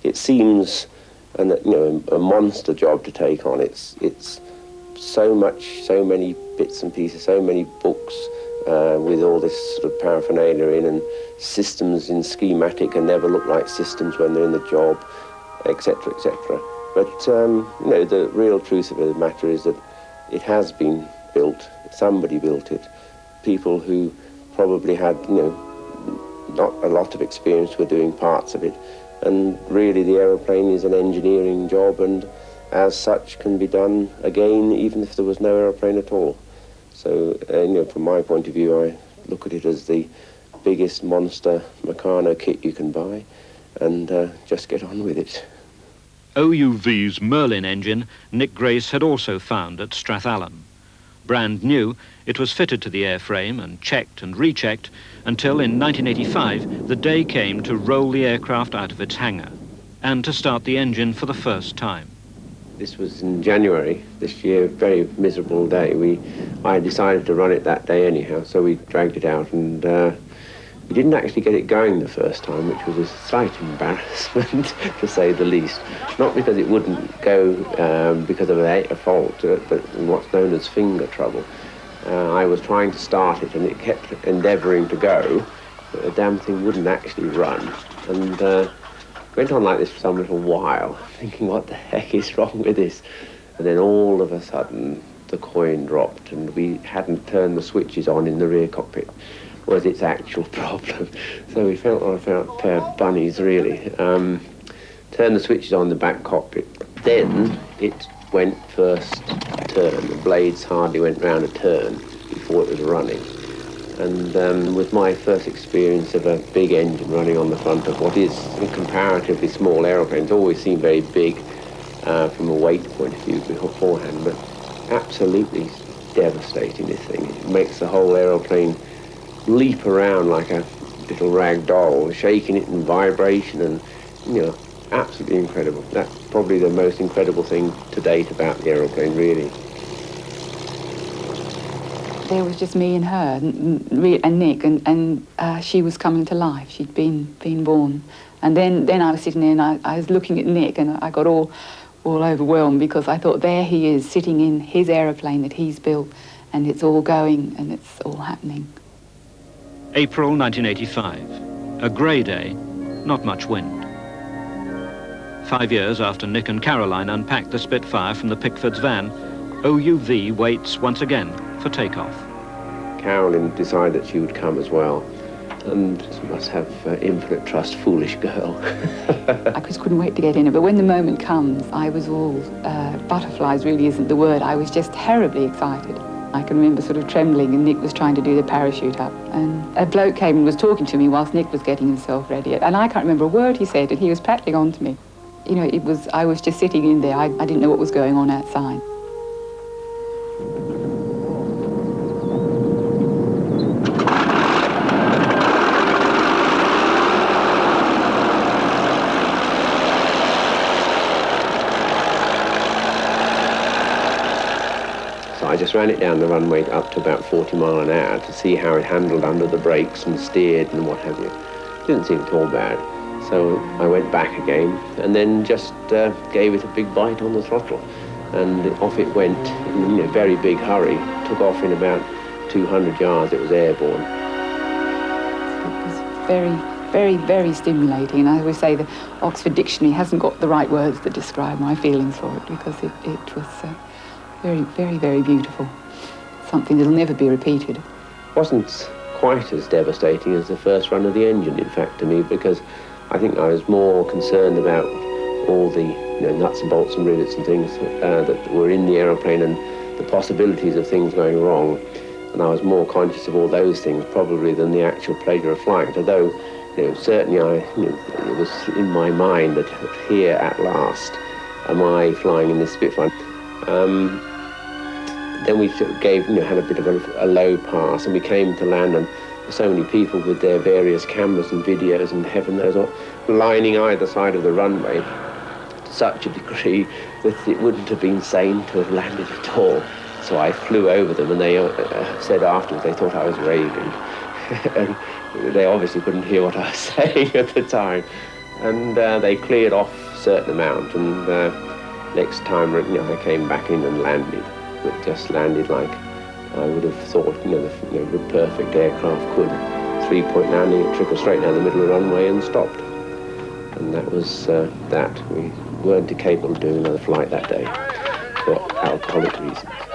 it seems a monster job to take on. It's so many bits and pieces, so many books with all this sort of paraphernalia in, and systems in schematic and never look like systems when they're in the job, etc., etc. But the real truth of the matter is that it has been built. Somebody built it. People who probably had not a lot of experience were doing parts of it. And really the aeroplane is an engineering job, and as such can be done again even if there was no aeroplane at all. So from my point of view, I look at it as the biggest monster Meccano kit you can buy, and just get on with it. OUV's Merlin engine Nick Grace had also found at Strathallan. Brand new, it was fitted to the airframe and checked and rechecked until in 1985 the day came to roll the aircraft out of its hangar and to start the engine for the first time. This was in January this year, a very miserable day. I decided to run it that day anyhow, so we dragged it out, and we didn't actually get it going the first time, which was a slight embarrassment, to say the least. Not because it wouldn't go because of a fault, but what's known as finger trouble. I was trying to start it, and it kept endeavouring to go, but the damn thing wouldn't actually run. And went on like this for some little while, thinking, what the heck is wrong with this? And then all of a sudden, the coin dropped, and we hadn't turned the switches on in the rear cockpit. Was its actual problem. So we felt like a pair of bunnies, really. Turned the switches on the back cockpit. Then it went first turn. The blades hardly went round a turn before it was running. And with my first experience of a big engine running on the front of what is a comparatively small aeroplane, it's always seemed very big from a weight point of view beforehand, but absolutely devastating, this thing. It makes the whole aeroplane leap around like a little rag doll, shaking it in vibration, and absolutely incredible. That's probably the most incredible thing to date about the aeroplane, really. There was just me and her and Nick, and she was coming to life. She'd been born, and then I was sitting there and I was looking at Nick, and I got all overwhelmed, because I thought, there he is sitting in his aeroplane that he's built, and it's all going and it's all happening. April 1985. A grey day, not much wind. 5 years after Nick and Caroline unpacked the Spitfire from the Pickford's van, OUV waits once again for takeoff. Caroline decided that she would come as well, and must have infinite trust, foolish girl. I just couldn't wait to get in it, but when the moment comes, I was all, butterflies really isn't the word, I was just terribly excited. I can remember sort of trembling, and Nick was trying to do the parachute up, and a bloke came and was talking to me whilst Nick was getting himself ready, and I can't remember a word he said, and he was prattling on to me. I was just sitting in there, I didn't know what was going on outside. I just ran it down the runway up to about 40 miles an hour to see how it handled under the brakes and steered and what have you. Didn't seem at all bad. So I went back again and then just gave it a big bite on the throttle. And off it went in a very big hurry. Took off in about 200 yards. It was airborne. It was very, very, very stimulating. And I always say the Oxford Dictionary hasn't got the right words to describe my feelings for it, because it was very, very, very beautiful. Something that'll never be repeated. It wasn't quite as devastating as the first run of the engine, in fact, to me, because I think I was more concerned about all the nuts and bolts and rivets and things that were in the aeroplane, and the possibilities of things going wrong. And I was more conscious of all those things probably than the actual pleasure of flying. Although, certainly it was in my mind that here at last am I flying in this Spitfire. Then we sort of had a bit of a low pass, and we came to land, and so many people with their various cameras and videos and heaven knows what, lining either side of the runway to such a degree that it wouldn't have been sane to have landed at all. So I flew over them, and they said afterwards they thought I was raving. And they obviously couldn't hear what I was saying at the time. and they cleared off a certain amount, and next time, I came back in and landed, but just landed like I would have thought, the perfect aircraft could. 3-point landing, it took us straight down the middle of the runway and stopped. And that was that. We weren't capable of doing another flight that day for alcoholic reasons.